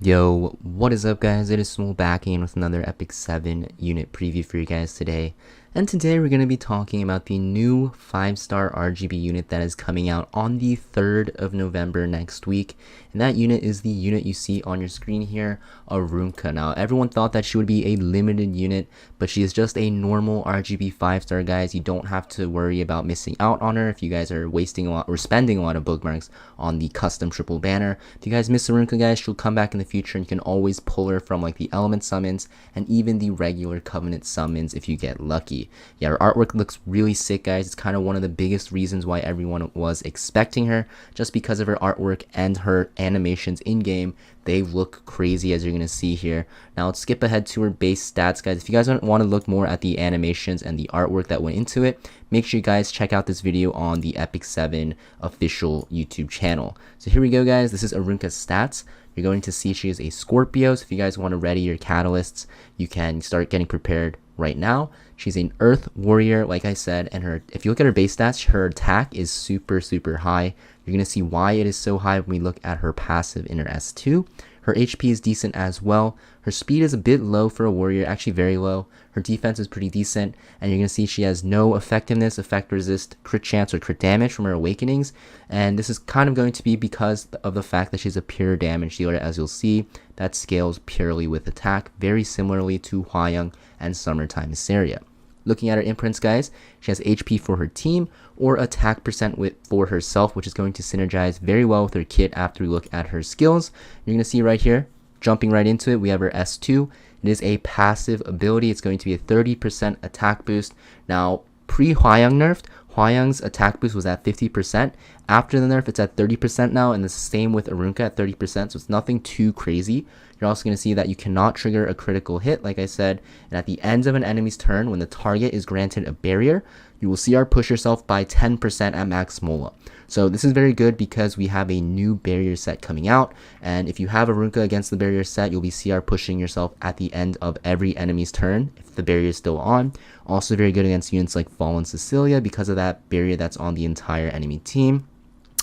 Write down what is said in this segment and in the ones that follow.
Yo, what is up guys? It is Samool back in with another Epic 7 unit preview for you guys today. And today we're going to be talking about the new 5-star RGB unit that is coming out on the 3rd of November next week. And that unit is the unit you see on your screen here, Arunka. Now, everyone thought that she would be a limited unit, but she is just a normal RGB 5-star, guys. You don't have to worry about missing out on her if you guys are wasting a lot or spending a lot of bookmarks on the custom triple banner. If you guys miss Arunka, guys, she'll come back in the future and you can always pull her from like the element summons and even the regular covenant summons if you get lucky. Yeah, her artwork looks really sick, guys. It's kind of one of the biggest reasons why everyone was expecting her, just because of her artwork and her animations in game. They look crazy, as you're going to see here. Now let's skip ahead to her base stats, guys. If you guys want to look more at the animations and the artwork that went into it, make sure you guys check out this video on the Epic 7 official YouTube channel. So here we go, guys. This is Arunka's stats. You're going to see she is a Scorpio, so if you guys want to ready your catalysts, you can start getting prepared right now. She's an Earth Warrior, like I said, and if you look at her base stats, her attack is super high. You're going to see why it is so high when we look at her passive in her S2. Her HP is decent as well. Her speed is a bit low for a warrior, actually very low. Her defense is pretty decent, and you're going to see she has no effectiveness, effect resist, crit chance, or crit damage from her awakenings. And this is kind of going to be because of the fact that she's a pure damage dealer, as you'll see. That scales purely with attack, very similarly to Hwayoung and Summertime Mysteria. Looking at her imprints, guys, she has HP for her team or attack percent for herself, which is going to synergize very well with her kit after we look at her skills. You're going to see right here, jumping right into it, we have her S2. It is a passive ability. It's going to be a 30% attack boost. Now, pre-Hwayoung nerfed, Hwayoung's attack boost was at 50%. After the nerf, it's at 30% now, and the same with Arunka at 30%, so it's nothing too crazy. You're also going to see that you cannot trigger a critical hit, like I said, and at the end of an enemy's turn, when the target is granted a barrier, you will CR push yourself by 10% at max mola. So this is very good because we have a new barrier set coming out, and if you have Arunka against the barrier set, you'll be CR pushing yourself at the end of every enemy's turn if the barrier is still on. Also very good against units like Fallen Cecilia because of that barrier that's on the entire enemy team.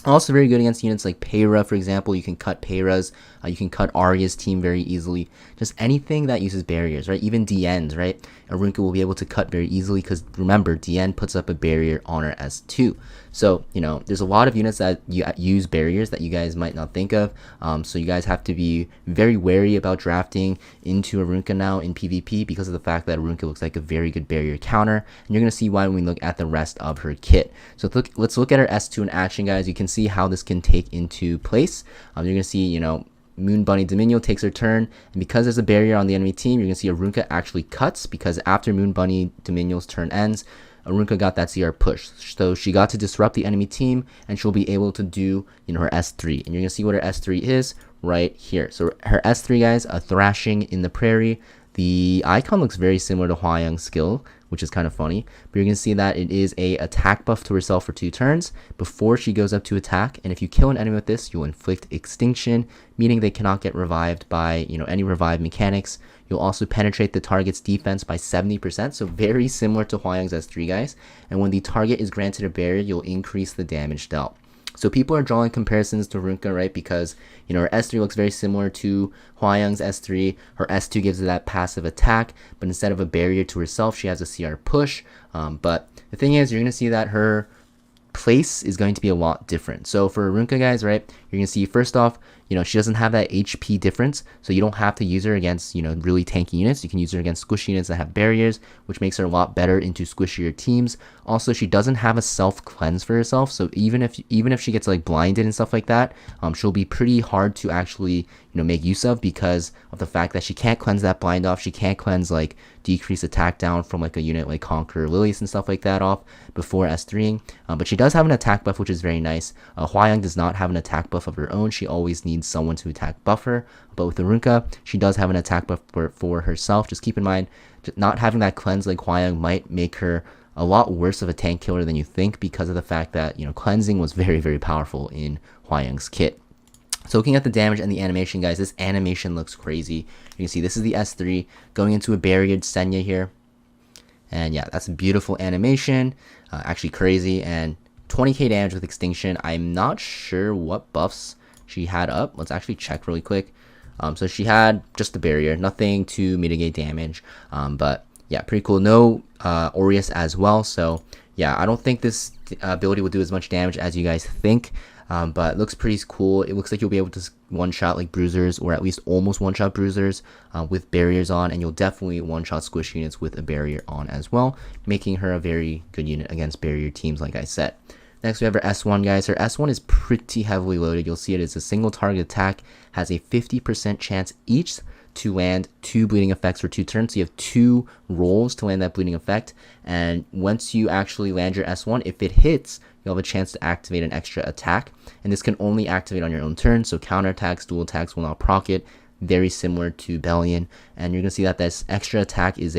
Also very good against units like Peyra, for example. You can cut Peyra's, you can cut Arya's team very easily. Just anything that uses barriers, right? Even DNs, right? Arunka will be able to cut very easily because remember, DN puts up a barrier on her S2. So, you know, there's a lot of units that use barriers that you guys might not think of. So you guys have to be very wary about drafting into Arunka now in PvP because of the fact that Arunka looks like a very good barrier counter. And you're going to see why when we look at the rest of her kit. So let's look at her S2 in action, guys. You can see how this can take into place. You're going to see, you know, Moon Bunny Dominion takes her turn, and because there's a barrier on the enemy team, you're going to see Arunka actually cuts because after Moon Bunny Dominion's turn ends, Arunka got that CR push. So she got to disrupt the enemy team, and she'll be able to do, you know, her S3. And you're going to see what her S3 is right here. So her S3, guys, a Thrashing in the Prairie. The icon looks very similar to Hwayoung's skill, which is kind of funny. But you're going to see that it is a attack buff to herself for 2 turns before she goes up to attack. And if you kill an enemy with this, you'll inflict extinction, meaning they cannot get revived by, you know, any revive mechanics. You'll also penetrate the target's defense by 70%, so very similar to Hwayoung's S3, guys. And when the target is granted a barrier, you'll increase the damage dealt. So people are drawing comparisons to Arunka, right? Because, you know, her S3 looks very similar to Hwayoung's S3. Her S2 gives her that passive attack, but instead of a barrier to herself, she has a CR push. But the thing is, you're going to see that her place is going to be a lot different. So for Arunka, guys, right, you're going to see first off, you know, she doesn't have that HP difference, so you don't have to use her against, you know, really tanky units. You can use her against squishy units that have barriers, which makes her a lot better into squishier teams. Also, she doesn't have a self cleanse for herself, so even if she gets like blinded and stuff like that, she'll be pretty hard to actually, you know, make use of because of the fact that she can't cleanse that blind off. She can't cleanse like decrease attack down from like a unit like Conqueror Lilius and stuff like that off before S3ing. But she does have an attack buff, which is very nice. Hwayoung does not have an attack buff of her own. She always needs someone to attack buffer. But with Arunka, she does have an attack buff for herself. Just keep in mind, not having that cleanse like Hwayoung might make her a lot worse of a tank killer than you think because of the fact that, you know, cleansing was very powerful in Hwayoung's kit. So looking at the damage and the animation, guys, this animation looks crazy. You can see this is the S3 going into a barriered Senya here. And yeah, that's a beautiful animation, actually crazy, and 20k damage with extinction. I'm not sure what buffs she had up. Let's actually check really quick. So she had just the barrier, nothing to mitigate damage. But yeah, pretty cool. No Aureus as well. So yeah, I don't think this ability will do as much damage as you guys think. But it looks pretty cool. It looks like you'll be able to one-shot like bruisers, or at least almost one-shot bruisers with barriers on, and you'll definitely one-shot squish units with a barrier on as well, making her a very good unit against barrier teams, like I said. Next, we have her S1, guys. Her S1 is pretty heavily loaded. You'll see it as a single target attack, has a 50% chance each to land 2 bleeding effects for 2 turns. So you have 2 rolls to land that bleeding effect, and once you actually land your S1, if it hits, you'll have a chance to activate an extra attack, and this can only activate on your own turn, so counterattacks, dual attacks will not proc it, very similar to Bellion. And you're going to see that this extra attack is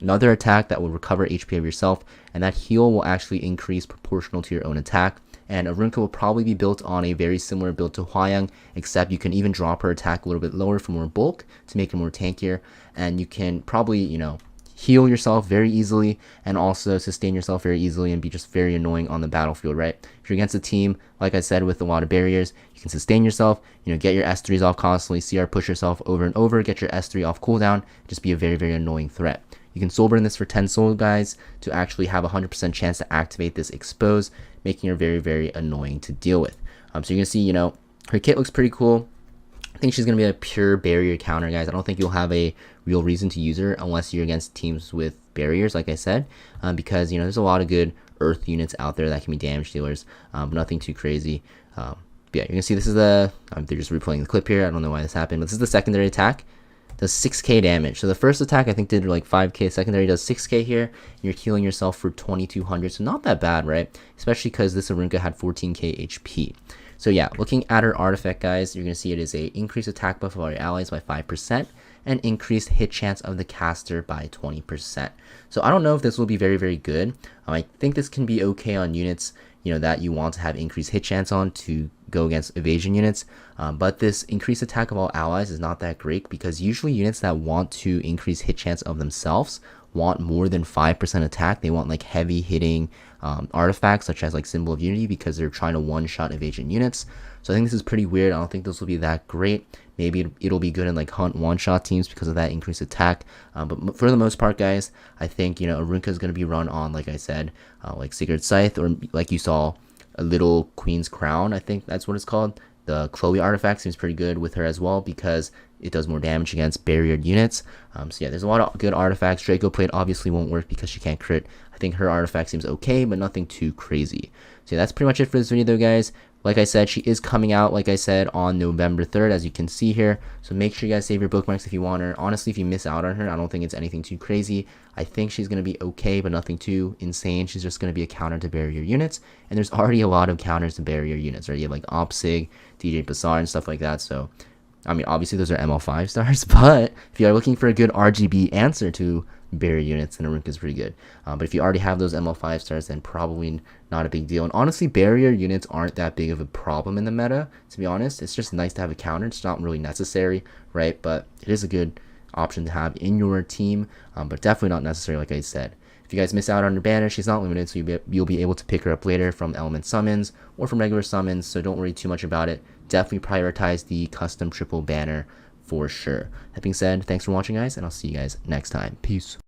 another attack that will recover HP of yourself, and that heal will actually increase proportional to your own attack. And Arunka will probably be built on a very similar build to Hwayoung, except you can even drop her attack a little bit lower for more bulk to make her more tankier, and you can probably, heal yourself very easily and also sustain yourself very easily and be just very annoying on the battlefield, right? If you're against a team, like I said, with a lot of barriers, you can sustain yourself, get your S3s off constantly, CR push yourself over and over, get your S3 off cooldown, just be a very, very annoying threat. You can soul burn this for 10 soul, guys, to actually have a 100% chance to activate this expose, making her very, very annoying to deal with. So you're going to see, her kit looks pretty cool. I think she's going to be a pure barrier counter, guys. I don't think you'll have a real reason to use her unless you're against teams with barriers, like I said, because, there's a lot of good earth units out there that can be damage dealers, but nothing too crazy. But yeah, you're going to see this is they're just replaying the clip here. I don't know why this happened, but this is the secondary attack. Does 6k damage. So the first attack I think did like 5k, secondary does 6k here, and you're healing yourself for 2200, so not that bad, right? Especially because this Arunka had 14k HP. So yeah, looking at her artifact, guys, you're going to see it is a increased attack buff of all your allies by 5%, and increased hit chance of the caster by 20%. So I don't know if this will be very, very good. I think this can be okay on units, that you want to have increased hit chance on to go against evasion units, but this increased attack of all allies is not that great, because usually units that want to increase hit chance of themselves want more than 5% attack. They want like heavy hitting artifacts such as like Symbol of Unity, because they're trying to one-shot evasion units. So I think this is pretty weird. I don't think this will be that great. Maybe it'll be good in like hunt one-shot teams because of that increased attack. But for the most part, guys, I think Arunka is going to be run on, like I said, like Sigurd's Scythe, or like you saw, a little Queen's Crown. I think that's what it's called. The Chloe artifact seems pretty good with her as well, because it does more damage against barriered units. So yeah, there's a lot of good artifacts. Draco Plate obviously won't work because she can't crit. I think her artifact seems okay, but nothing too crazy. So yeah, that's pretty much it for this video though, guys. Like I said, she is coming out, like I said, on November 3rd, as you can see here. So make sure you guys save your bookmarks if you want her. Honestly, if you miss out on her, I don't think it's anything too crazy. I think she's going to be okay, but nothing too insane. She's just going to be a counter to barrier units. And there's already a lot of counters to barrier units, right? You have like Opsig, DJ Bazaar, and stuff like that. So, I mean, obviously those are ML5 stars, but if you are looking for a good RGB answer to barrier units, then Arunka is pretty good. But if you already have those ML5 stars, then probably not a big deal. And honestly, barrier units aren't that big of a problem in the meta, to be honest. It's just nice to have a counter. It's not really necessary, right? But it is a good option to have in your team, but definitely not necessary, like I said. If you guys miss out on your banner, she's not limited, so you'll be able to pick her up later from element summons or from regular summons, so don't worry too much about it. Definitely prioritize the custom triple banner for sure. That being said, thanks for watching, guys, and I'll see you guys next time. Peace.